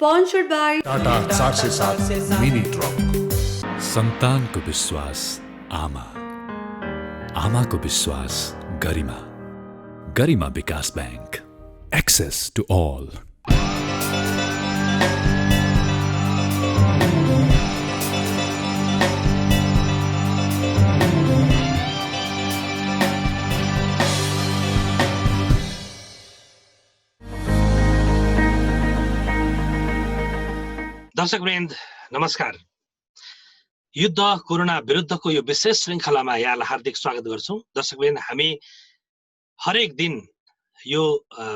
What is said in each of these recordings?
Sponsored by Tata 407 mini truck. सन्तानको विश्वास आमा, आमाको विश्वास गरिमा, गरिमा विकास बैंक, एक्सेस टु ऑल। दर्शकवृन्द नमस्कार। युद्ध कोरोना विरुद्धको यो विशेष श्रृङ्खलामा यहाँलाई हार्दिक स्वागत गर्छौं। दर्शकवृन्द, हामी हरेक दिन यो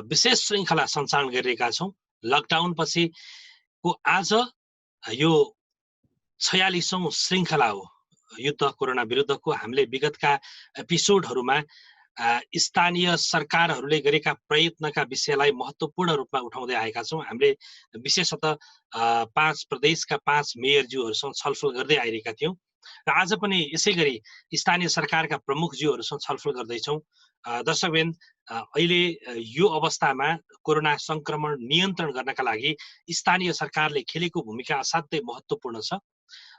विशेष श्रृङ्खला सञ्चालन गरिरहेका छौं। लकडाउन पछिको आज यो 46औं श्रृङ्खला हो युद्ध कोरोना विरुद्धको। हामीले विगतका एपिसोडहरूमा स्थानीय सरकारहरूले गरेका प्रयत्नका विषयलाई महत्त्वपूर्ण रूपमा उठाउँदै आएका छौं। हामीले विशेषतः 5 प्रदेशका 5 मेयरज्यूहरूसँग छलफल गर्दै आइरहेका थियौं र आज पनि यसै गरी स्थानीय सरकारका प्रमुखज्यूहरूसँग छलफल गर्दैछौं। दर्शकवृन्द, अहिले यो अवस्थामा कोरोना संक्रमण नियन्त्रण गर्नका लागि स्थानीय सरकारले खेलेको भूमिका असाध्यै महत्त्वपूर्ण छ।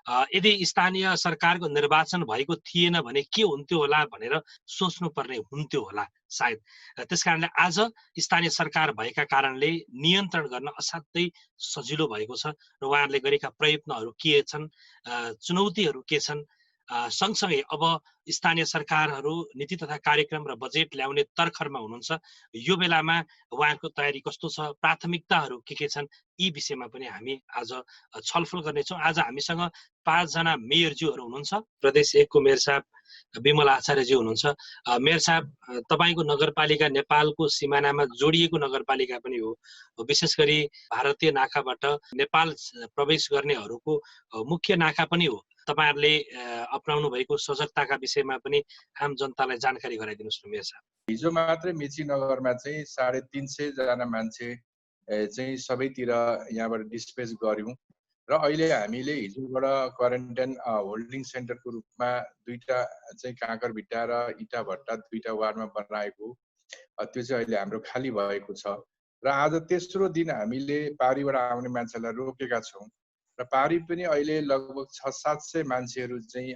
यदि स्थानीय सरकारको निर्वाचन भएको थिएन भने के हुन्थ्यो होला भनेर सोच्नुपर्ने हुन्थ्यो होला सायद। त्यसकारणले आज स्थानीय सरकार भएका कारणले नियन्त्रण गर्न असाध्यै सजिलो भएको छ र उहाँहरूले गरेका प्रयत्नहरू के छन्, चुनौतीहरू के छन्, सँगसँगै अब स्थानीय सरकारहरू नीति तथा कार्यक्रम र बजेट ल्याउने तर्खरमा हुनुहुन्छ। यो बेलामा उहाँहरूको तयारी कस्तो छ, प्राथमिकताहरू के छन्, यी विषयमा पनि हामी आज छलफल गर्नेछौँ। आज हामीसँग 5 जना मेयरज्यूहरू हुनुहुन्छ। प्रदेश 1 को मेयर साहब विमल आचार्यज्यू हुनुहुन्छ। मेयर साहब, तपाईको नगरपालिका नेपालको सिमानामा जोडिएको नगरपालिका पनि हो। विशेष गरी भारतीय नाकाबाट नेपाल प्रवेश गर्नेहरूको मुख्य नाका पनि हो। तपाईहरुले अपनाउनु भएको सजगताका विषयमा पनि आम जनतालाई जानकारी गराइदिनुस् न मेयर साहब। हिजो मात्रै मेची नगरमा चाहिँ 350 जना मान्छे चाहिँ सबैतिर यहाँबाट डिस्पेच गर्यौं र अहिले हामीले हिजोबाट क्वारेन्टाइन होल्डिङ सेन्टरको रूपमा 2टा चाहिँ काँकरभिट्टा र इटाभट्टा 2टा वार्डमा बनाएको, त्यो चाहिँ अहिले हाम्रो खाली भएको छ। र आज तेस्रो दिन हामीले पारीबाट आउने मान्छेलाई रोकेका छौं र पारी पनि अहिले लगभग 600-700 मान्छेहरू चाहिँ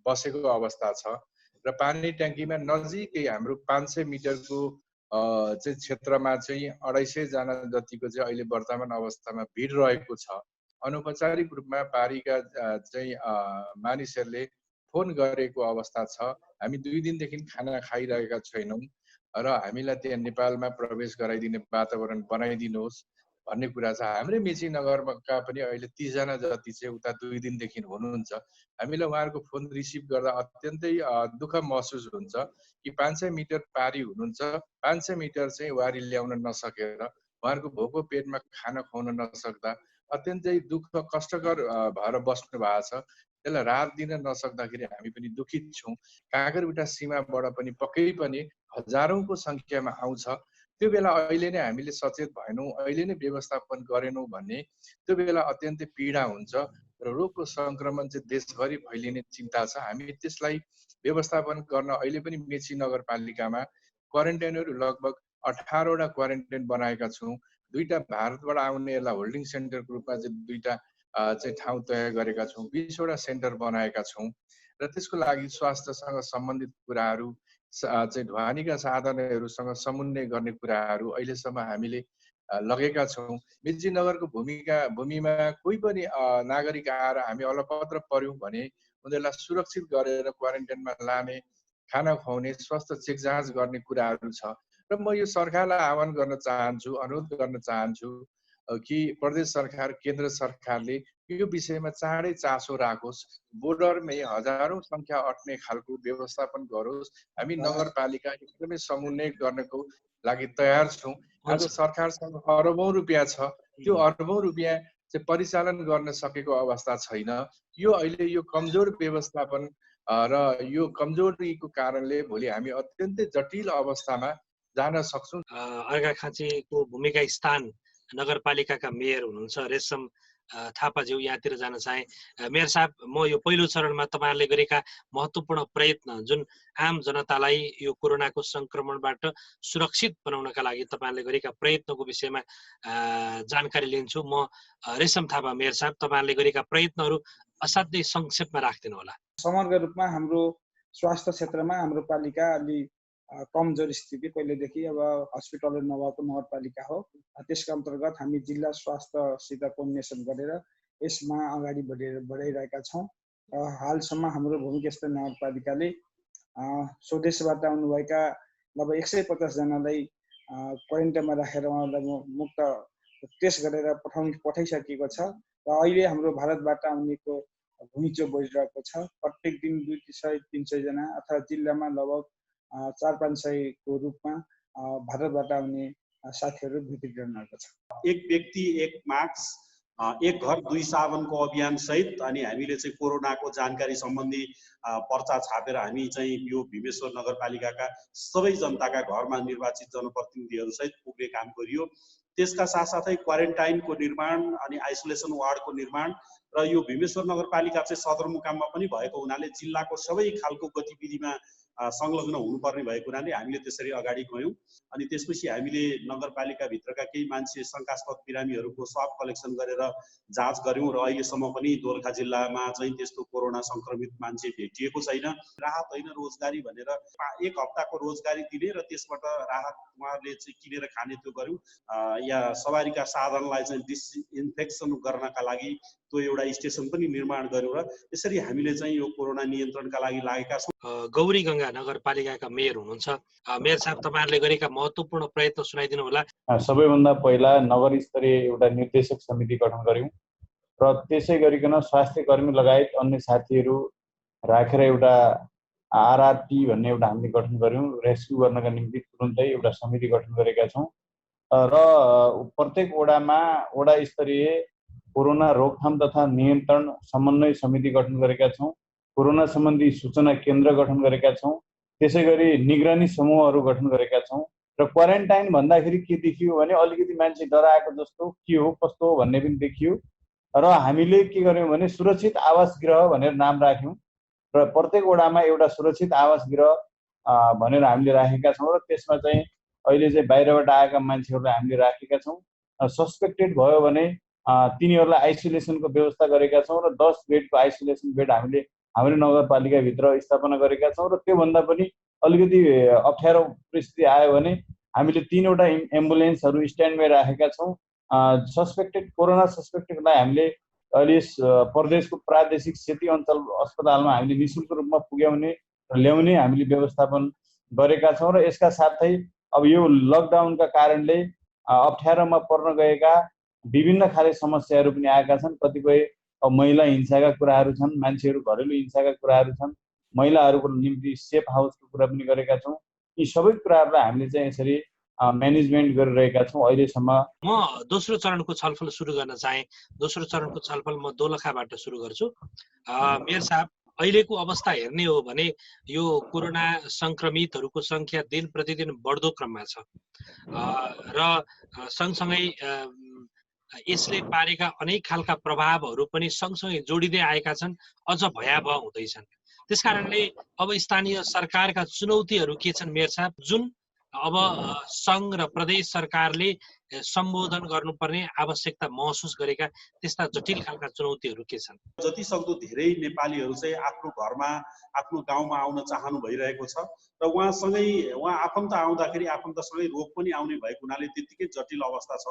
बसेको अवस्था छ र पानी ट्याङ्कीमा नजिकै हाम्रो 500 मिटरको चाहिँ क्षेत्रमा चाहिँ 250 जना जतिको चाहिँ अहिले वर्तमान अवस्थामा भिड रहेको छ। अनौपचारिक रूपमा पारीका चाहिँ मानिसहरूले फोन गरेको अवस्था छ। हामी 2 दिनदेखि खाना खाइरहेका छैनौं र हामीलाई त्यहाँ नेपालमा प्रवेश गराइदिने वातावरण बनाइदिनुहोस् भन्ने कुरा छ। हाम्रै मेची नगरका पनि अहिले 30 जना जति चाहिँ उता 2 दिनदेखि हुनुहुन्छ। हामीलाई उहाँहरूको फोन रिसिभ गर्दा अत्यन्तै दुःख महसुस हुन्छ कि 500 मिटर पारी हुनुहुन्छ, 500 मिटर चाहिँ वारी ल्याउन नसकेर उहाँहरूको भोको पेटमा खाना खुवाउन नसक्दा अत्यन्तै दुःख कष्टकर भएर बस्नु भएको छ। त्यसलाई राहत दिन नसक्दाखेरि हामी पनि दुखित छौं। काँकरभिट्टा सीमाबाट पनि पक्कै पनि हजारौंको संख्यामा आउँछ। त्यो बेला अहिले नै हामीले सचेत भएनौं, अहिले नै व्यवस्थापन गरेनौं भने त्यो बेला अत्यन्तै पीडा हुन्छ र रोगको संक्रमण चाहिँ देशभरि फैलिने चिन्ता छ। हामी त्यसलाई व्यवस्थापन गर्न अहिले पनि मेची नगरपालिकामा क्वारेन्टाइनहरू लगभग 18 वटा क्वारेन्टाइन बनाएका छौं। 2टा भारतबाट आउनेहरूलाई होल्डिङ सेन्टरको रूपमा चाहिँ 2टा चाहिँ ठाउँ तय गरेका छौं। 20 वटा सेन्टर बनाएका छौं र त्यसको लागि स्वास्थ्यसँग सम्बन्धित कुराहरू चाहिँ ढुवानीका साधनहरूसँग समन्वय गर्ने कुराहरू अहिलेसम्म हामीले लगेका छौं। मेची नगरको भूमिमा कोही पनि नागरिक आएर हामी अलपत्र पर्यौं भने उनीहरूलाई सुरक्षित गरेर क्वारेन्टाइनमा लाने, खाना खुवाउने, स्वास्थ्य चेक जाँच गर्ने कुराहरू छ। र म यो सरकारलाई आह्वान गर्न चाहन्छु, अनुरोध गर्न चाहन्छु कि प्रदेश सरकार, केन्द्र सरकारले यो विषयमा चाँडै चासो राखोस्। बोर्डरमै हजारौं संख्या अट्ने खालको व्यवस्थापन गरोस्। हामी नगरपालिका एकदमै समन्वय गर्नको लागि तयार छौं। आज सरकारसँग अरबौं रुपियाँ छ, त्यो अरबौं रुपियाँ चाहिँ परिचालन गर्न सकेको अवस्था छैन। यो अहिले यो कमजोर व्यवस्थापन र यो कमजोरीको कारणले भोलि हामी अत्यन्तै जटिल अवस्थामा जान सक्छौं। अर्घाखाँचीको भूमिका स्थान नगरपालिकाका मेयर हुनुहुन्छ रेशम थापाज्यू यहाँतिर जान चाहे। मेयर साहब, म यो पहिलो चरणमा तपाईँहरूले गरेका महत्त्वपूर्ण प्रयत्न जुन आम जनतालाई यो कोरोनाको संक्रमणबाट सुरक्षित बनाउनका लागि तपाईँहरूले गरेका प्रयत्नको विषयमा जानकारी लिन्छु। म रेशम थापा मेयर साहब, तपाईँहरूले गरेका प्रयत्नहरू असाध्यै संक्षेपमा राखिदिनु होला। समग्र रूपमा हाम्रो स्वास्थ्य क्षेत्रमा हाम्रो पालिका अलि कमजोर स्थिति पहिलेदेखि अब हस्पिटलहरू नभएको नगरपालिका हो। त्यसका अन्तर्गत हामी जिल्ला स्वास्थ्यसित कोअर्डिनेसन गरेर यसमा अगाडि बढाइरहेका छौँ। हालसम्म हाम्रो भूमिकेन्द्र नगरपालिकाले स्वदेशबाट आउनुभएका लगभग 150 जनालाई क्वारेन्टाइनमा राखेर उहाँलाई मुक्त टेस्ट गरेर पठाइसकेको छ र अहिले हाम्रो भारतबाट आउनेको घुइँचो बढिरहेको छ। प्रत्येक दिन 200-300 जना अथवा जिल्लामा लगभग 400-500 को रूपमा भारतबाट आउने साथीहरू भित्रिरहनु भएको छ। एक व्यक्ति एक मास्क एक घर 2 साबुनको अभियान सहित अनि हामीले चाहिँ कोरोनाको जानकारी सम्बन्धी पर्चा छापेर हामी चाहिँ यो भीमेश्वर नगरपालिकाका सबै जनताका घरमा निर्वाचित जनप्रतिनिधिहरू सहित पुग्ने काम गरियो। त्यसका साथसाथै क्वारेन्टाइनको निर्माण अनि आइसोलेसन वार्डको निर्माण र यो भीमेश्वर नगरपालिका चाहिँ सदरमुकाममा पनि भएको हुनाले जिल्लाको सबै खालको गतिविधिमा संलग्न हुनुपर्ने भएको हुनाले हामीले त्यसरी अगाडि गयौँ। अनि त्यसपछि हामीले नगरपालिका भित्रका केही मान्छे शंकास्पद बिरामीहरूको स्वाब कलेक्सन गरेर जाँच गर्यौँ र अहिलेसम्म पनि दोलखा जिल्लामा चाहिँ त्यस्तो कोरोना संक्रमित मान्छे भेटिएको छैन। राहत होइन रोजगारी भनेर 1 हप्ताको रोजगारी दिने र त्यसबाट राहत उहाँहरूले चाहिँ किनेर खाने त्यो गर्यौँ। या सवारीका साधनलाई चाहिँ डिसइन्फेक्सन गर्नका लागि त्यो एउटा स्टेसन पनि निर्माण गर्यौँ र यसरी हामीले चाहिँ यो कोरोना नियन्त्रणका लागि लागेका छौँ। गौरीगङ्गा नगरपालिकाका मेयर हुनुहुन्छ। मेयर साहब, तपाईँहरूले गरेका महत्त्वपूर्ण प्रयत्न सुनाइदिनु होला। सबैभन्दा पहिला नगर स्तरीय एउटा निर्देशक समिति गठन गर्यौँ र त्यसै गरिकन स्वास्थ्य कर्मी लगायत अन्य साथीहरू राखेर एउटा आरआरटी भन्ने एउटा हामीले गठन गर्यौँ। रेस्क्यु गर्नका निम्ति तुरुन्तै एउटा समिति गठन गरेका छौँ र प्रत्येक वडामा वडा स्तरीय कोरोना रोकथाम तथा नियन्त्रण समन्वय समिति गठन गरेका छौँ। कोरोना सम्बन्धी सूचना केन्द्र गठन गरेका छौँ। त्यसै गरी निगरानी समूहहरू गठन गरेका छौँ र क्वारेन्टाइन भन्दाखेरि के देखियो भने अलिकति मान्छे डराएको जस्तो के हो कस्तो हो भन्ने पनि देखियो र हामीले के गर्यौँ भने सुरक्षित आवास गृह भनेर नाम राख्यौँ र प्रत्येक वडामा एउटा सुरक्षित आवास गृह भनेर हामीले राखेका छौँ र त्यसमा चाहिँ अहिले चाहिँ बाहिरबाट आएका मान्छेहरूलाई हामीले राखेका छौँ। सस्पेक्टेड भयो भने तिनीहरूलाई आइसोलेसनको व्यवस्था गरेका छौँ र 10 बेडको आइसोलेसन बेड हामीले हाम्रो नगरपालिकाभित्र स्थापना गरेका छौँ र त्योभन्दा पनि अलिकति अप्ठ्यारो परिस्थिति आयो भने हामीले 3वटा एम्बुलेन्सहरू स्ट्यान्डमै राखेका छौँ। कोरोना सस्पेक्टेडलाई हामीले अहिले प्रदेशको प्रादेशिक सेती अञ्चल अस्पतालमा हामीले निःशुल्क रूपमा पुर्याउने र ल्याउने हामीले व्यवस्थापन गरेका छौँ र यसका साथै अब यो लकडाउनका कारणले अप्ठ्यारोमा पर्न गएका विभिन्न खाले समस्याहरू पनि आएका छन्। कतिपय महिला हिंसाका कुराहरू छन्, मान्छेहरू घरेलु हिंसाका कुराहरू छन्, महिलाहरूको निम्ति सेफ हाउसको कुरा पनि गरेका छौँ। यी सबै कुराहरूलाई हामीले चाहिँ यसरी म्यानेजमेन्ट गरिरहेका छौँ अहिलेसम्म। म दोस्रो चरणको छलफल सुरु गर्न चाहे। दोस्रो चरणको छलफल म दोलखाबाट सुरु गर्छु। मेयर साहब, अहिलेको अवस्था हेर्ने हो भने यो कोरोना संक्रमितहरूको संख्या दिन प्रतिदिन बढ्दो क्रममा छ र सँगसँगै यसले पारेका अनेक खालका प्रभावहरू पनि सँगसँगै जोडिँदै आएका छन्, अझ भयावह हुँदैछन्। त्यसकारणले अब स्थानीय सरकारका चुनौतीहरू के छन् मेयर साहब, जुन अब सङ्घ र प्रदेश सरकारले सम्बोधन गर्नुपर्ने आवश्यकता महसुस गरेका त्यस्ता जटिल खालका चुनौतीहरू के छन्? जति सक्दो धेरै नेपालीहरू चाहिँ आफ्नो घरमा आफ्नो गाउँमा आउन चाहनु भइरहेको छ र उहाँ आफन्त आउँदाखेरि आफन्तसँगै रोग पनि आउने भएको हुनाले त्यतिकै जटिल अवस्था छ।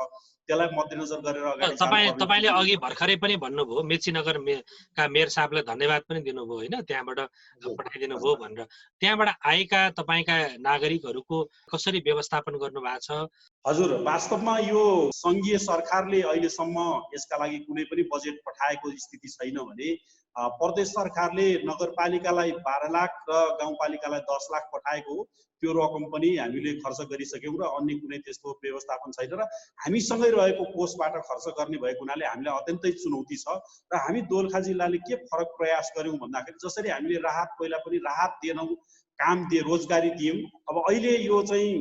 त्यसलाई मध्यनजर गरेर अगाडि तपाईँले अघि भर्खरै पनि भन्नुभयो, मेचीनगरका मेयर साहबलाई धन्यवाद पनि दिनुभयो होइन, त्यहाँबाट पठाइदिनु भयो भनेर। त्यहाँबाट आएका तपाईँका नागरिकहरूको कसरी व्यवस्थापन गर्नु भएको छ? हजुर, वास्तवमा यो सङ्घीय सरकारले अहिलेसम्म यसका लागि कुनै पनि बजेट पठाएको स्थिति छैन भने प्रदेश सरकारले नगरपालिकालाई 12 लाख र गाउँपालिकालाई 10 लाख पठाएको हो। त्यो रकम पनि हामीले खर्च गरिसक्यौँ र अन्य कुनै त्यस्तो व्यवस्थापन छैन र हामीसँगै रहेको कोषबाट खर्च गर्ने भएको हुनाले हामीलाई अत्यन्तै चुनौती छ र हामी दोलखा जिल्लाले के फरक प्रयास गर्यौँ भन्दाखेरि जसरी हामीले पहिला पनि राहत दिएनौँ काम दिए, रोजगारी दियौँ। अब अहिले यो चाहिँ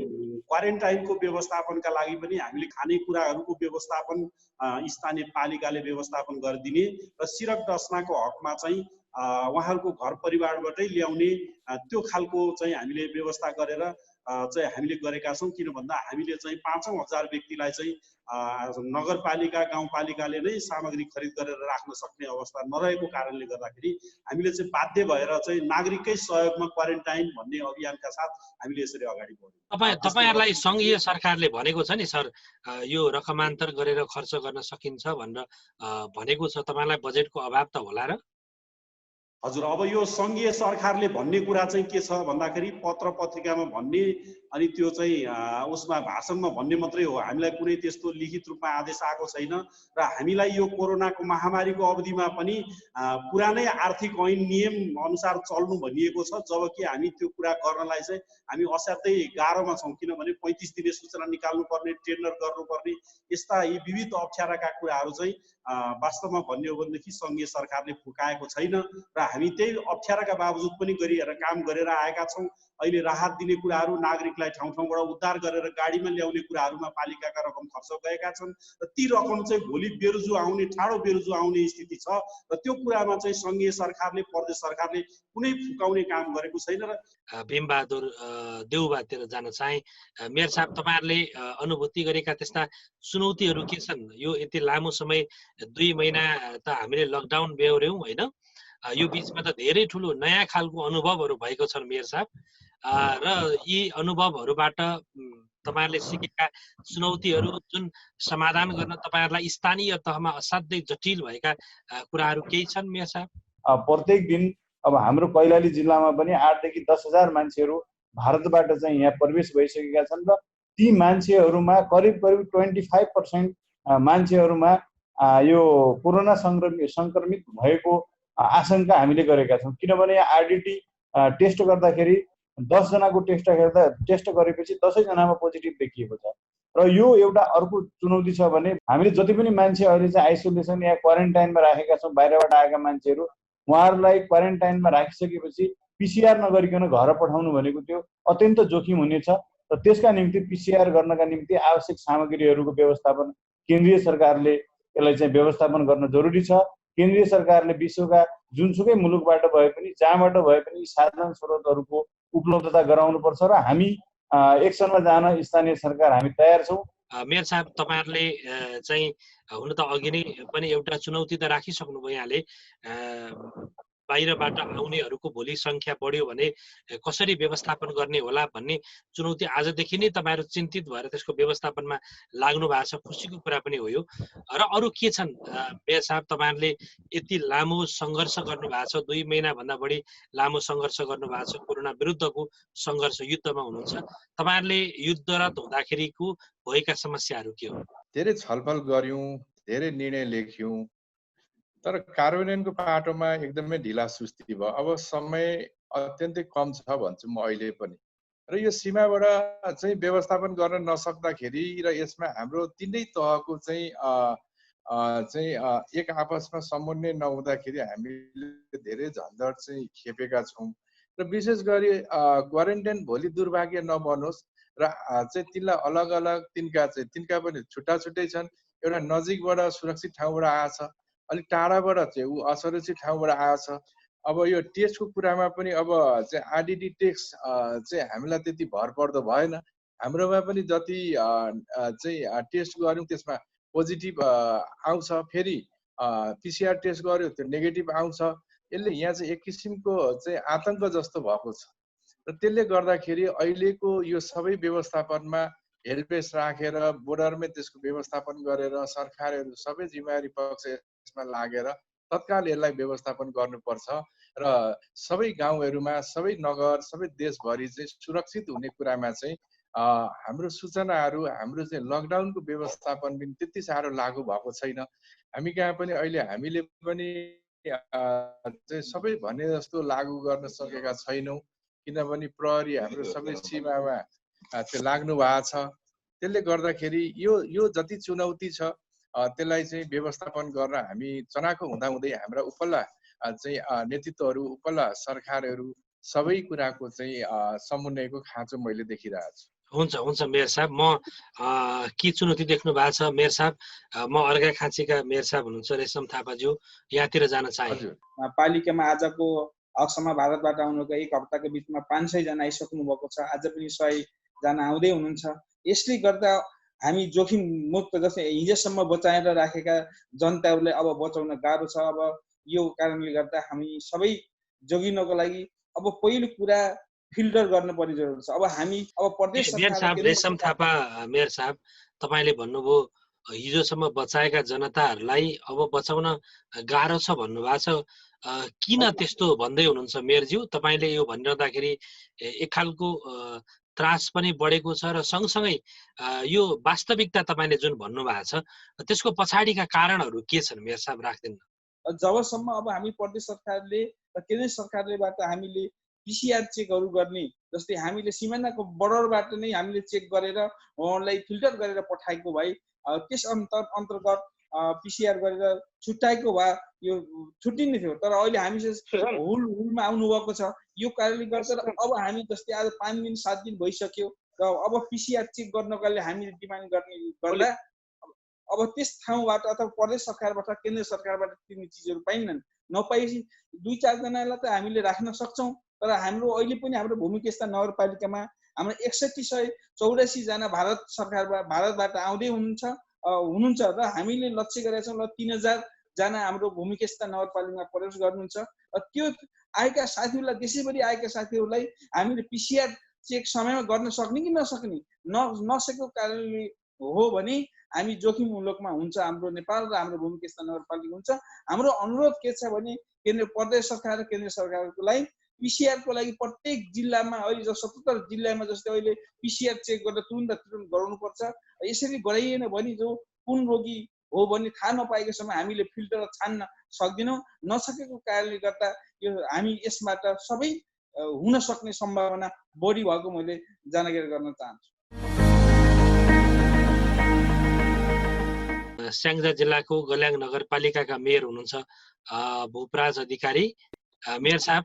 क्वारेन्टाइनको व्यवस्थापनका लागि पनि हामीले खानेकुराहरूको व्यवस्थापन स्थानीय पालिकाले व्यवस्थापन गरिदिने र सिरक डस्नाको हकमा चाहिँ उहाँहरूको घर परिवारबाटै ल्याउने त्यो खालको चाहिँ हामीले व्यवस्था गरेर चाहिँ हामीले गरेका छौँ। किन भन्दा हामीले चाहिँ 5,000 व्यक्तिलाई चाहिँ नगरपालिका गाउँपालिकाले नै सामग्री खरिद गरेर राख्न सक्ने अवस्था नरहेको कारणले गर्दाखेरि हामीले चाहिँ बाध्य भएर चाहिँ नागरिककै सहयोगमा क्वारेन्टाइन भन्ने अभियानका साथ हामीले यसरी अगाडि बढ्यौँ। तपाईहरुलाई संघीय सरकारले भनेको छ नि सर, यो रकमान्तर गरेर खर्च गर्न सकिन्छ भनेर भनेको छ। तपाईलाई बजेटको अभाव त होला र? हजुर, अब यो संघीय सरकारले भन्ने कुरा चाहिँ के छ भन्दाखेरि पत्र पत्रिकामा भन्ने अनि त्यो चाहिँ उसमा भाषणमा भन्ने मात्रै हो। हामीलाई कुनै त्यस्तो लिखित रूपमा आदेश आएको छैन र हामीलाई यो कोरोनाको महामारीको अवधिमा पनि पुरानै आर्थिक ऐन नियम अनुसार चल्नु भनिएको छ, जबकि हामी त्यो कुरा गर्नलाई चाहिँ हामी असाध्यै गाह्रोमा छौँ। किनभने 35 दिने सूचना निकाल्नुपर्ने, टेन्डर गर्नुपर्ने, यस्ता यी विविध अप्ठ्याराका कुराहरू चाहिँ वास्तवमा भन्ने हो भनेदेखि संघीय सरकारले फुकाएको छैन र हामी त्यही अप्ठ्याराका बावजुद पनि काम गरेर आएका छौँ। अहिले राहत दिने कुराहरू, नागरिकलाई ठाउँ ठाउँबाट उद्धार गरेर गाडीमा ल्याउने कुराहरूमा पालिकाका रकम खर्च गएका छन् र ती रकम चाहिँ भोलि बेरुजु आउने, ठाडो बेरुजु आउने स्थिति छ र त्यो कुरामा चाहिँ संघीय सरकारले, प्रदेश सरकारले कुनै फुकाउने काम गरेको छैन। र भीमबहादुर देउबातिर जान चाहे। मेयर साहब, तपाईहरुले अनुभूति गरेका त्यस्ता चुनौतीहरू के छन्? यो यति लामो समय 2 महिना त हामीले लकडाउन बेहोर्यौं हैन? यो बीचमा त धेरै ठुलो नयाँ खालको अनुभवहरू भएको छन् मेयर साहब, र यी अनुभवहरूबाट तपाईहरुले सिकेका चुनौतीहरू जुन समाधान गर्न तपाईहरुलाई स्थानीय तहमा असाध्यै जटिल भएका कुराहरू केही छन् मेयर साहब? प्रत्येक दिन अब हाम्रो कैलाली जिल्लामा पनि 8 देखि 10,000 मान्छेहरू भारतबाट चाहिँ यहाँ प्रवेश भइसकेका छन् र ती मान्छेहरूमा करिब 25% मान्छेहरूमा यो कोरोना संक्रमित भएको आशंका हामीले गरेका छौँ। किनभने आरडिटी टेस्ट गर्दाखेरि 10 जनाको टेस्ट गरेपछि 10 जनामा पोजिटिभ देखिएको छ र यो एउटा अर्को चुनौती छ भने हामीले जति पनि मान्छे अहिले चाहिँ आइसोलेसन या क्वारेन्टाइनमा राखेका छौँ, बाहिरबाट आएका मान्छेहरू, उहाँहरूलाई क्वारेन्टाइनमा राखिसकेपछि पिसिआर नगरिकन घर पठाउनु भनेको त्यो अत्यन्त जोखिम हुनेछ र त्यसका निम्ति पिसिआर गर्नका निम्ति आवश्यक सामग्रीहरूको व्यवस्थापन केन्द्रीय सरकारले यसलाई चाहिँ व्यवस्थापन गर्न जरुरी छ। केन्द्रीय सरकारले विश्वका जुनसुकै मुलुकबाट भए पनि, जहाँबाट भए पनि साधन स्रोतहरूको उपलब्धता गराउनुपर्छ र हामी एक्सनमा जान स्थानीय सरकार हामी तयार छौँ। मेयर साहब, तपाईहरुले चाहिँ हुन त अघि नै पनि एउटा चुनौती त राखिसक्नुभयो यहाँले, बाहिरबाट आउनेहरूको भोलि संख्या बढ्यो भने कसरी व्यवस्थापन गर्ने होला भन्ने चुनौती आजदेखि नै तपाईहरु चिन्तित भएर त्यसको व्यवस्थापनमा लाग्नु भएको छ, खुसीको कुरा पनि हो यो। र अरु के छन् मेयर साहब, तपाईहरुले यति लामो संघर्ष गर्नु भएको छ, 2 महिना भन्दा बढी लामो संघर्ष गर्नु भएको छ, कोरोना विरुद्धको संघर्ष, युद्धमा हुनुहुन्छ। तपाईहरुले युद्धरत हुँदाखेरिको भएका समस्याहरू के हो? धेरै छलफल गर्यौं, धेरै निर्णय लेख्यौं, तर कार्यान्वयनको पाटोमा एकदमै ढिला सुस्ती भयो। अब समय अत्यन्तै कम छ भन्छु म अहिले पनि। र यो सीमाबाट चाहिँ व्यवस्थापन गर्न नसक्दाखेरि र यसमा हाम्रो तीनै तहको चाहिँ एक आपसमा समन्वय नहुँदाखेरि हामीले धेरै झन्झट चाहिँ खेपेका छौँ। र विशेष गरी क्वारेन्टाइन भोलि दुर्भाग्य नबनोस् र चाहिँ तिनलाई अलग अलग, तिनका पनि छुट्टा छुट्टै छन्। एउटा नजिकबाट सुरक्षित ठाउँबाट आएछ, अलिक टाढाबाट चाहिँ ऊ असुरक्षित ठाउँबाट आएछ। अब यो टेस्टको कुरामा पनि अब चाहिँ आरडिटी टेस्ट चाहिँ हामीलाई त्यति भर पर्दो भएन। हाम्रोमा पनि जति चाहिँ टेस्ट गर्यौं त्यसमा पोजिटिभ आउँछ, फेरि पिसिआर टेस्ट गर्यो त्यो नेगेटिभ आउँछ। यसले यहाँ चाहिँ एक किसिमको चाहिँ आतंक जस्तो भएको छ र त्यसले गर्दाखेरि अहिलेको यो सबै व्यवस्थापनमा हेल्पेस राखेर बोर्डरमै त्यसको व्यवस्थापन गरेर सरकारहरू सबै जिम्मेवारी पक्ष यसमा लागेर तत्काल यसलाई व्यवस्थापन गर्नुपर्छ र सबै गाउँहरूमा, सबै नगर, सबै देशभरि चाहिँ सुरक्षित हुने कुरामा चाहिँ हाम्रो सूचनाहरू, हाम्रो चाहिँ लकडाउनको व्यवस्थापन पनि त्यति साह्रो लागू भएको छैन। हामी कहाँ पनि अहिले हामीले पनि चाहिँ सबै भने जस्तो लागू गर्न सकेका छैनौँ, किनभने प्रहरी हाम्रो सबै सीमामा त्यो लाग्नु भएको छ। त्यसले गर्दाखेरि यो जति चुनौती छ त्यसलाई चाहिँ व्यवस्थापन गर्न हामी चनाखो हुँदाहुँदै हाम्रा उपल्ला चाहिँ नेतृत्वहरू, उपल्ला सरकारहरू सबै कुराको चाहिँ समन्वयको खाँचो मैले देखिरहेको छु। हुन्छ मेयर साहब, म के चुनौती देख्नु भएको छ मेयर साहब? म अर्घाखाँचीका मेयर साहब हुनुहुन्छ रेशम थापाज्यू, यहाँतिर जान चाहे। पालिकामा आजको हकसम्म भारतबाट आउनुको 1 हप्ताको बिचमा 500 जना आइसक्नु भएको छ। आज पनि 100 जना आउँदै हुनुहुन्छ। यसले गर्दा हामी जोखिम मुक्त जस्तै हिजोसम्म बचाएर राखेका जनताहरूलाई अब बचाउन गाह्रो छ। अब यो कारणले गर्दा हामी सबै जोगिनको लागि अब पहिलो कुरा फिल्टर गर्नुपर्ने जरुरत छ। अब हामी प्रदेश सरकार रेशम थापा मेयर साहब, तपाईले भन्नुभयो हिजोसम्म बचाएका जनताहरूलाई अब बचाउन गाह्रो छ भन्नुभएको छ। किन त्यस्तो भन्दै हुनुहुन्छ मेयरज्यू? तपाईले यो भनिरहँदाखेरि एक खालको त्रास पनि बढेको छ र सँगसँगै यो वास्तविकता तपाईले जुन भन्नुभएको छ त्यसको पछाडिका कारणहरू के छन् मेयर साहब, राख्दिनु? जबसम्म अब हामी प्रदेश सरकारले र केन्द्र सरकारलेबाट हामीले PCR चेकहरू गर्ने, जस्तै हामीले सिमानाको बर्डरबाट नै हामीले चेक गरेर उहाँलाई फिल्टर गरेर पठाएको भए त्यस अन्तर्गत PCR गरेर छुट्याएको भए यो छुट्टिने थियो। तर अहिले हामी हुलमा आउनुभएको छ। यो कारणले गर्दा अब हामी जस्तै आज 5 दिन 7 दिन भइसक्यो र अब PCR चेक गर्नको लागि हामीले डिमान्ड गर्दा अब त्यस ठाउँबाट अथवा प्रदेश सरकारबाट केन्द्र सरकारबाट तिर्ने चिजहरू पाइनन्। नपाएपछि 2-4 जनालाई त हामीले राख्न सक्छौँ। तर हाम्रो अहिले पनि हाम्रो भूमिकेस्ता नगरपालिकामा हाम्रो 6184 जना भारतबाट आउँदै हुनुहुन्छ र हामीले लक्ष्य गरेका छौँ ल 3000 जना हाम्रो भूमिकेस्ता नगरपालिकामा प्रवेश गर्नुहुन्छ। र त्यो आएका साथीहरूलाई, देशैभरि आएका साथीहरूलाई हामीले PCR चेक समयमा गर्न सक्ने कि नसक्ने, नसकेको कारणले हो भने हामी जोखिममूलकमा हुन्छ हाम्रो नेपाल र हाम्रो भूमिकेस्ता नगरपालिका हुन्छ। हाम्रो अनुरोध के छ भने प्रदेश सरकार र केन्द्र सरकारको लागि PCR को लागि प्रत्येक जिल्लामा अहिले 77 जिल्लामा जस्तै अहिले PCR चेक गरेर तुरुन्त गराउनुपर्छ। यसरी गराइएन भने जो कुन रोगी हो भने थाहा नपाएको समय हामीले फिल्टर छान्न सक्दैनौँ। नसकेको कारणले गर्दा यो हामी यसबाट सबै हुन सक्ने सम्भावना बढी भएको मैले जानकारी गर्न चाहन्छु। स्याङ्जा जिल्लाको गल्याङ नगरपालिकाका मेयर हुनुहुन्छ भूपराज अधिकारी। मेयर साहब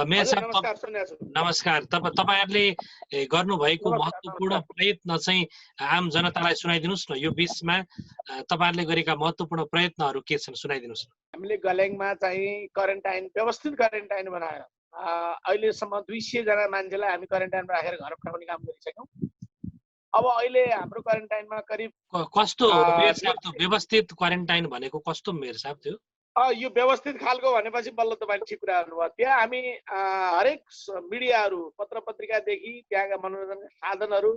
मेयर साहब नमस्कार। तपाईहरुले गर्नुभएको महत्त्वपूर्ण प्रयत्न चाहिँ आम जनतालाई सुनाइदिनुस् न। यो बीचमा तपाईहरुले गरेका महत्त्वपूर्ण प्रयत्नहरू के छन् सुनाइदिनुस् न। हामीले गल्याङमा चाहिँ क्वारेन्टाइन, व्यवस्थित क्वारेन्टाइन बनाएर अहिलेसम्म 200 जना मान्छेलाई हामी क्वारेन्टाइनमा राखेर घर पठाउने काम गरिसक्यौँ। अब अहिले हाम्रो क्वारेन्टाइनमा करिब कस्तो मेयर साहब त्यो व्यवस्थित क्वारेन्टाइन भनेको कस्तो मेयर साहब त्यो? यो व्यवस्थित खालको भनेपछि बल्ल तपाईले ठिक कुरा गर्नुभयो। त्यहाँ हामी हरेक मिडियाहरू, पत्र पत्रिकादेखि त्यहाँका मनोरञ्जनका साधनहरू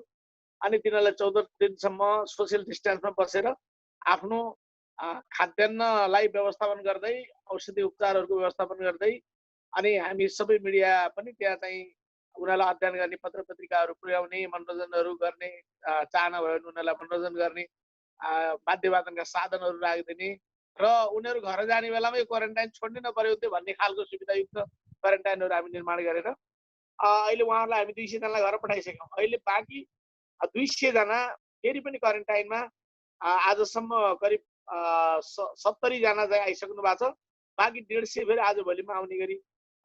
अनि तिनीहरूलाई 14 दिनसम्म सोसियल डिस्टेन्समा बसेर आफ्नो खाद्यान्नलाई व्यवस्थापन गर्दै, औषधि उपचारहरूको व्यवस्थापन गर्दै अनि हामी सबै मिडिया पनि त्यहाँ चाहिँ उनीहरूलाई अध्ययन गर्ने, पत्र पत्रिकाहरू पुर्याउने, मनोरञ्जनहरू गर्ने, चाहना भयो भने उनीहरूलाई मनोरञ्जन गर्ने, वाद्यवादनका साधनहरू राखिदिने र उनीहरू घर जाने बेलामा यो क्वारेन्टाइन छोड्नै नपर्यो त्यो भन्ने खालको सुविधायुक्त क्वारेन्टाइनहरू हामी निर्माण गरेर अहिले उहाँहरूलाई हामी 200 जनालाई घर पठाइसक्यौँ। अहिले बाँकी 200 जना फेरि पनि क्वारेन्टाइनमा आजसम्म करिब 70 जना चाहिँ आइसक्नु भएको छ। बाँकी 150 फेरि आज भोलिमा आउने गरी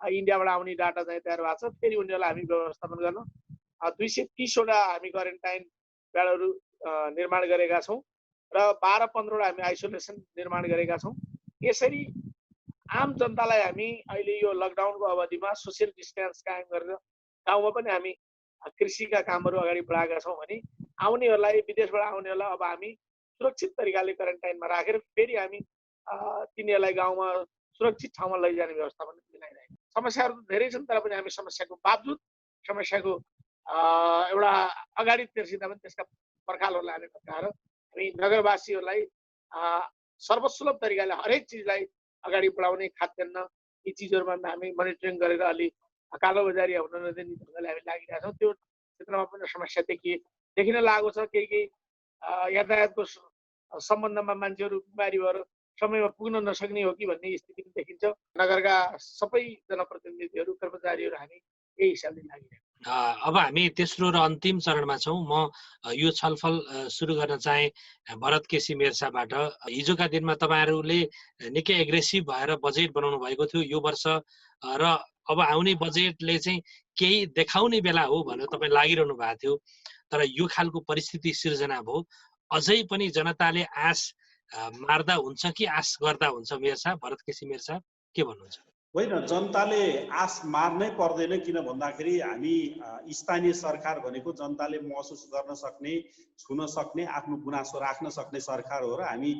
इन्डियाबाट आउने डाटा चाहिँ तयार भएको छ। फेरि उनीहरूलाई हामी व्यवस्थापन गर्न 230 वटा हामी क्वारेन्टाइन बेडहरू निर्माण गरेका छौँ र 12-15 वटा हामी आइसोलेसन निर्माण गरेका छौँ। यसरी आम जनतालाई हामी अहिले यो लकडाउनको अवधिमा सोसियल डिस्टेन्स कायम गरेर गाउँमा पनि हामी कृषिका कामहरू अगाडि बढाएका छौँ भने आउनेहरूलाई, विदेशबाट आउनेहरूलाई अब हामी सुरक्षित तरिकाले क्वारेन्टाइनमा राखेर फेरि हामी तिनीहरूलाई गाउँमा सुरक्षित ठाउँमा लैजाने व्यवस्था पनि मिलाइरहेका छौँ। समस्याहरू धेरै छन् तर पनि हामी समस्याको बावजुद समस्याको एउटा अगाडि तेर्सिँदा पनि त्यसका पर्खालहरूलाई हामी भत्काएर हामी नगरवासीहरूलाई सर्वसुलभ तरिकाले हरेक चिजलाई अगाडि बढाउने, खाद्यान्न यी चिजहरूमा हामी मोनिटरिङ गरेर अलि कालोबजारी हुन नदिने ढङ्गले हामी लागिरहेका छौँ। त्यो क्षेत्रमा पनि समस्या देखिन लागेको छ। केही यातायातको सम्बन्धमा मान्छेहरू बिमारी भएर समयमा पुग्न नसक्ने हो कि भन्ने स्थिति पनि देखिन्छ। नगरका सबै जनप्रतिनिधिहरू, कर्मचारीहरू हामी यही हिसाबले लागिरहेका छौँ। अब हामी तेस्रो र अन्तिम चरणमा छौँ। म यो छलफल सुरु गर्न चाहे भरत केसी मेर्साबाट। हिजोका दिनमा तपाईँहरूले निकै एग्रेसिभ भएर बजेट बनाउनु भएको थियो यो वर्ष, र अब आउने बजेटले चाहिँ केही देखाउने बेला हो भनेर तपाईँ लागिरहनु भएको थियो। तर यो खालको परिस्थिति सिर्जना भयो। अझै पनि जनताले आश मार्दा हुन्छ कि आश गर्दा हुन्छ? मेर्सा, भरत केसी मेर्सा, के भन्नुहुन्छ? होइन, जनताले आश मार्नै पर्दैन। किन भन्दाखेरि हामी स्थानीय सरकार भनेको जनताले महसुस गर्न सक्ने, छुन सक्ने, आफ्नो गुनासो राख्न सक्ने सरकार हो र हामी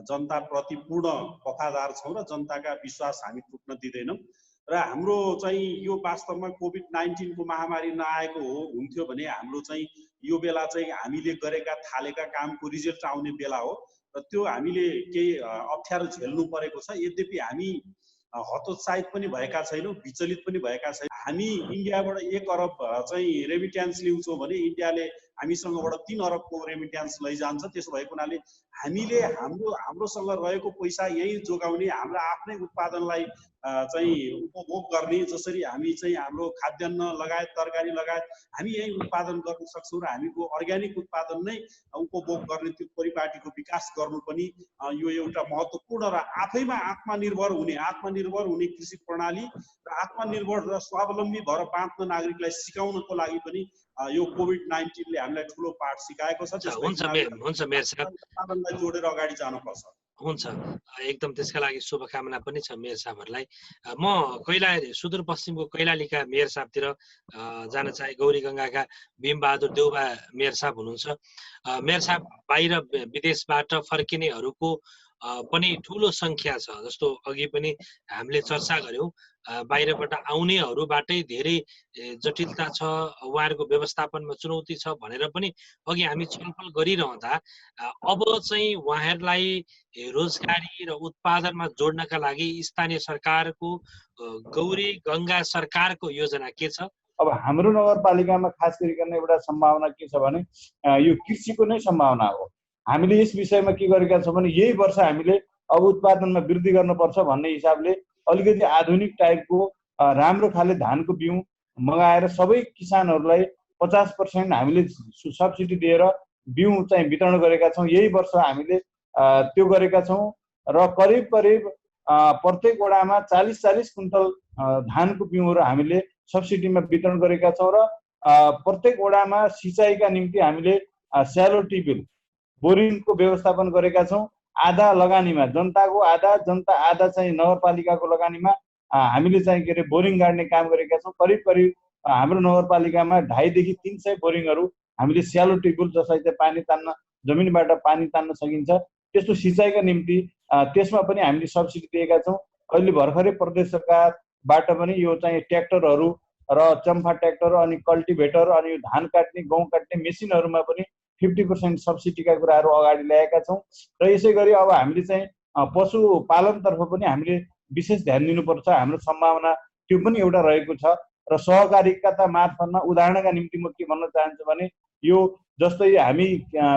जनताप्रति पूर्ण वफादार छौँ र जनताका विश्वास हामी टुट्न दिँदैनौँ। र हाम्रो चाहिँ यो वास्तवमा कोभिड-19 को महामारी नआएको हुन्थ्यो भने हाम्रो चाहिँ यो बेला चाहिँ हामीले गरेका थालेका कामको रिजल्ट आउने बेला हो र त्यो हामीले केही अप्ठ्यारो झेल्नु परेको छ। यद्यपि हामी हतोत्साहित पनि भएका छैनौँ, विचलित पनि भएका छैनौँ। हामी इन्डियाबाट 1 अरब चाहिँ रेमिट्यान्स ल्याउँछौँ भने इन्डियाले हामीसँगबाट 3 अरबको रेमिट्यान्स लैजान्छ। त्यसो भएको हुनाले हामीले हाम्रोसँग रहेको पैसा यही जोगाउने, हाम्रा आफ्नै उत्पादनलाई चाहिँ उपभोग गर्ने, जसरी हामी चाहिँ हाम्रो खाद्यान्न लगायत तरकारी लगायत हामी यही उत्पादन गर्न सक्छौँ र हामीको अर्ग्यानिक उत्पादन नै उपभोग गर्ने त्यो परिपाटीको विकास गर्नु पनि यो एउटा महत्त्वपूर्ण र आफैमा आत्मनिर्भर हुने कृषि प्रणाली र आत्मनिर्भर र स्वावलम्बी भएर बाँच्न नागरिकलाई सिकाउनको लागि पनि यो कोभिड-19 ले हामीलाई ठुलो पाठ सिकाएको छ। हुन्छ मेर्सा, उत्पादनलाई जोडेर अगाडि जानुपर्छ। हुन्छ, एकदम त्यसका लागि शुभकामना पनि छ मेयर साहबहरूलाई। म सुदूरपश्चिमको कैलालीका मेयर साहबतिर जान चाहे। गौरी गङ्गाका भीमबहादुर देउबा मेयर साहब हुनुहुन्छ। मेयर साहब, बाहिर विदेशबाट फर्किनेहरूको पनि ठुलो सङ्ख्या छ, जस्तो अघि पनि हामीले चर्चा गऱ्यौँ। बाहिरबाट आउनेहरूबाटै धेरै जटिलता छ, उहाँहरूको व्यवस्थापनमा चुनौती छ भनेर पनि अघि हामी छलफल गरिरहँदा अब चाहिँ उहाँहरूलाई रोजगारी र उत्पादनमा जोड्नका लागि स्थानीय सरकारको, गौरी गङ्गा सरकारको योजना के छ? अब हाम्रो नगरपालिकामा खास गरिकन एउटा सम्भावना के छ भने यो कृषिको नै सम्भावना हो। हामीले यस विषयमा के गरेका छौँ भने यही वर्ष हामीले अब उत्पादनमा वृद्धि गर्नुपर्छ भन्ने हिसाबले अलिकति आधुनिक टाइपको राम्रो खाले धानको बिउ मगाएर सबै किसानहरूलाई 50% हामीले सब्सिडी दिएर बिउ चाहिँ वितरण गरेका छौँ। यही वर्ष हामीले त्यो गरेका छौँ र करिब प्रत्येक वडामा 40 कुन्टल धानको बिउहरू हामीले सब्सिडीमा वितरण गरेका छौँ र प्रत्येक वडामा सिँचाइका निम्ति हामीले स्यालो ट्युबवेल बोरिङको व्यवस्थापन गरेका छौँ। आधा लगानीमा जनताको जनता आधा चाहिँ नगरपालिकाको लगानीमा हामीले चाहिँ के अरे बोरिङ गाड्ने काम गरेका छौँ। करिब हाम्रो नगरपालिकामा 250 देखि 300 बोरिङहरू हामीले स्यालो ट्युबवेल, जसलाई चाहिँ पानी तान्न, जमिनबाट पानी तान्न सकिन्छ, त्यस्तो सिँचाइका निम्ति त्यसमा पनि हामीले सब्सिडी दिएका छौँ। अहिले भर्खरै प्रदेश सरकारबाट पनि यो चाहिँ ट्र्याक्टरहरू र चम्फा ट्र्याक्टर अनि कल्टिभेटर अनि यो धान काट्ने, गहुँ काट्ने मेसिनहरूमा पनि 50% सब्सिडीका कुराहरू अगाडि ल्याएका छौँ। र यसै गरी अब हामीले चाहिँ पशुपालनतर्फ पनि हामीले विशेष ध्यान दिनुपर्छ। हाम्रो सम्भावना त्यो पनि एउटा रहेको छ र सहकारिता मार्फतमा उदाहरणका निम्ति म के भन्न चाहन्छु भने यो जस्तै हामी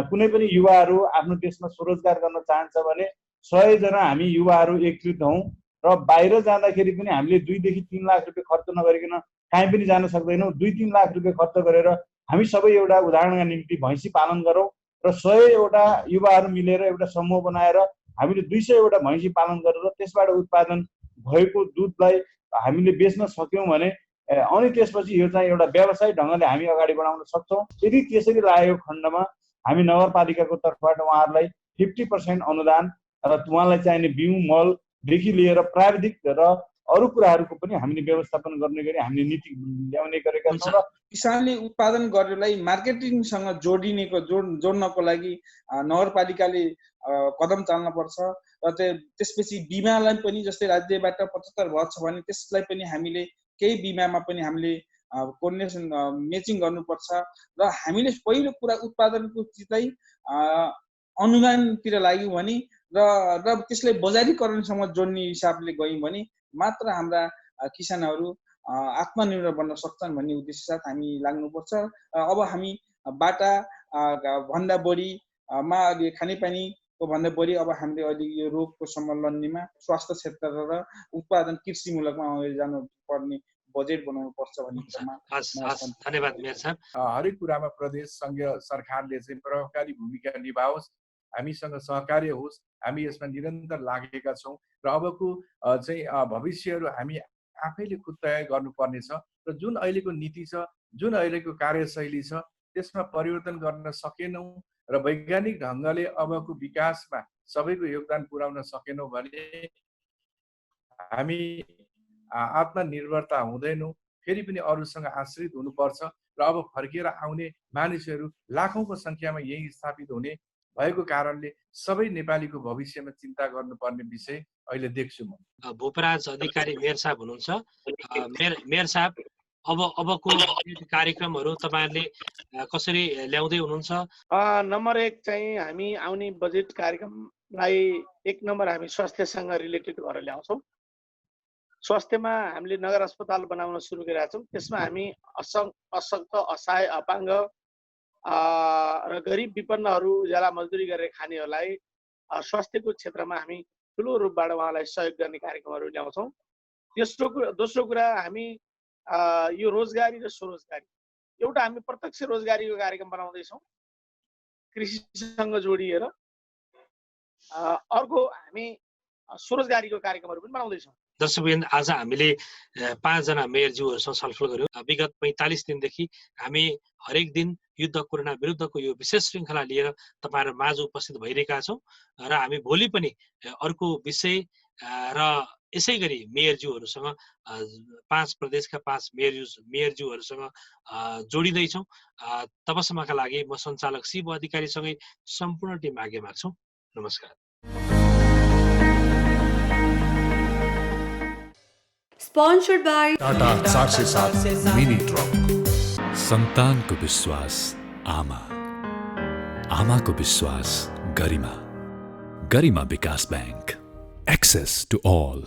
कुनै पनि युवाहरू आफ्नो देशमा स्वरोजगार गर्न चाहन्छ भने 100 जना हामी युवाहरू एकत्रित हौँ र बाहिर जाँदाखेरि पनि हामीले 2 देखि 3 लाख रुपियाँ खर्च नगरिकन कहीँ पनि जान सक्दैनौँ। 2-3 लाख रुपियाँ खर्च गरेर हामी सबै एउटा उदाहरणका निम्ति भैँसी पालन गरौँ र 100 वटा युवाहरू मिलेर एउटा समूह बनाएर हामीले 200 वटा भैँसी पालन गरेर त्यसबाट उत्पादन भएको दुधलाई हामीले बेच्न सक्यौँ भने अनि त्यसपछि यो चाहिँ एउटा व्यवसाय ढङ्गले हामी अगाडि बढाउन सक्छौँ। यदि त्यसरी लागेको खण्डमा हामी नगरपालिकाको तर्फबाट उहाँहरूलाई 50% अनुदान र उहाँलाई चाहिने बिउ मलदेखि लिएर प्राविधिक र अरू कुराहरूको पनि हामीले व्यवस्थापन गर्ने गरी हामीले नीति ल्याउने गरेका छौँ। र किसानले उत्पादन गरेलाई मार्केटिङसँग जोड्नको लागि नगरपालिकाले कदम चाल्नुपर्छ र त्यसपछि बिमालाई पनि, जस्तै राज्यबाट 75 भएको छ भने त्यसलाई पनि हामीले केही बिमामा पनि हामीले कोर्डिनेसन म्याचिङ गर्नुपर्छ र हामीले पहिलो कुरा उत्पादनको चाहिँ अनुदानतिर लाग्यौँ भने र त्यसलाई बजारीकरणसँग जोड्ने हिसाबले गयौँ भने मात्र हाम्रा किसानहरू आत्मनिर्भर बन्न सक्छन् भन्ने उद्देश्य साथ हामी लाग्नुपर्छ। अब हामी बाटा भन्दा बढी अहिले खानेपानीको भन्दा बढी अब हामीले अहिले यो रोगको सम्बन्धमा स्वास्थ्य क्षेत्र र उत्पादन कृषिमूलकमा अगाडि जानुपर्ने बजेट बनाउनु पर्छ भन्ने कुरामा हस् हस् धन्यवाद मेयर साहब। हरेक कुरामा प्रदेश सङ्घीय सरकारले चाहिँ प्रभावकारी भूमिका निभाओस्, हामीसँग सहकार्य होस्। हामी यसमा निरन्तर लागेका छौँ र अबको चाहिँ भविष्यहरू हामी आफैले खुद तय गर्नुपर्नेछ र जुन अहिलेको नीति छ, जुन अहिलेको कार्यशैली छ त्यसमा परिवर्तन गर्न सकेनौँ र वैज्ञानिक ढङ्गले अबको विकासमा सबैको योगदान पुर्याउन सकेनौँ भने हामी आत्मनिर्भरता हुँदैनौँ, फेरि पनि अरूसँग आश्रित हुनुपर्छ र अब फर्किएर आउने मानिसहरू लाखौँको सङ्ख्यामा यही स्थापित हुने भएको कारणले सबै नेपालीको भविष्यमा चिन्ता गर्नुपर्ने विषय अहिले देख्छु म। भूपराज अधिकारी मेयर साहब हुनुहुन्छ। मेयर साहब, अबको कार्यक्रमहरू तपाईँहरूले कसरी ल्याउँदै हुनुहुन्छ? नम्बर 1 चाहिँ हामी आउने बजेट कार्यक्रमलाई 1 नम्बर हामी स्वास्थ्यसँग रिलेटेड गरेर ल्याउँछौँ। स्वास्थ्यमा हामीले नगर अस्पताल बनाउन सुरु गरेका छौँ। त्यसमा हामी अशक्त, असहाय, अपाङ्ग र गरिब विपन्नहरू ज्याला मजदुरी गरेर खानेहरूलाई स्वास्थ्यको क्षेत्रमा हामी ठुलो रूपबाट उहाँलाई सहयोग गर्ने कार्यक्रमहरू ल्याउँछौँ। दोस्रो कुरा हामी यो रोजगारी र स्वरोजगारी, एउटा हामी प्रत्यक्ष रोजगारीको कार्यक्रम बनाउँदैछौँ कृषिसँग जोडिएर। अर्को हामी स्वरोजगारीको कार्यक्रमहरू पनि बनाउँदैछौँ। दर्शकवृन्द, आज हामीले 5 जना मेयरज्यूहरूसँग छलफल गर्यौँ। विगत 45 दिनदेखि हामी हरेक दिन युद्ध कोरोना विरुद्धको यो विशेष श्रृङ्खला लिएर तपाईँहरू माझ उपस्थित भइरहेका छौँ र हामी भोलि पनि अर्को विषय र यसै गरी मेयरज्यूहरूसँग 5 प्रदेशका 5 मेयरज्यूहरूसँग जोडिँदैछौँ। तबसम्मका लागि म सञ्चालक शिव अधिकारीसँगै सम्पूर्ण टिम आगे माग्छौँ। नमस्कार। Sponsored by Tata 407 mini truck. सन्तानको विश्वास आमा, आमाको विश्वास गरिमा, गरिमा विकास बैंक, एक्सेस टु ऑल।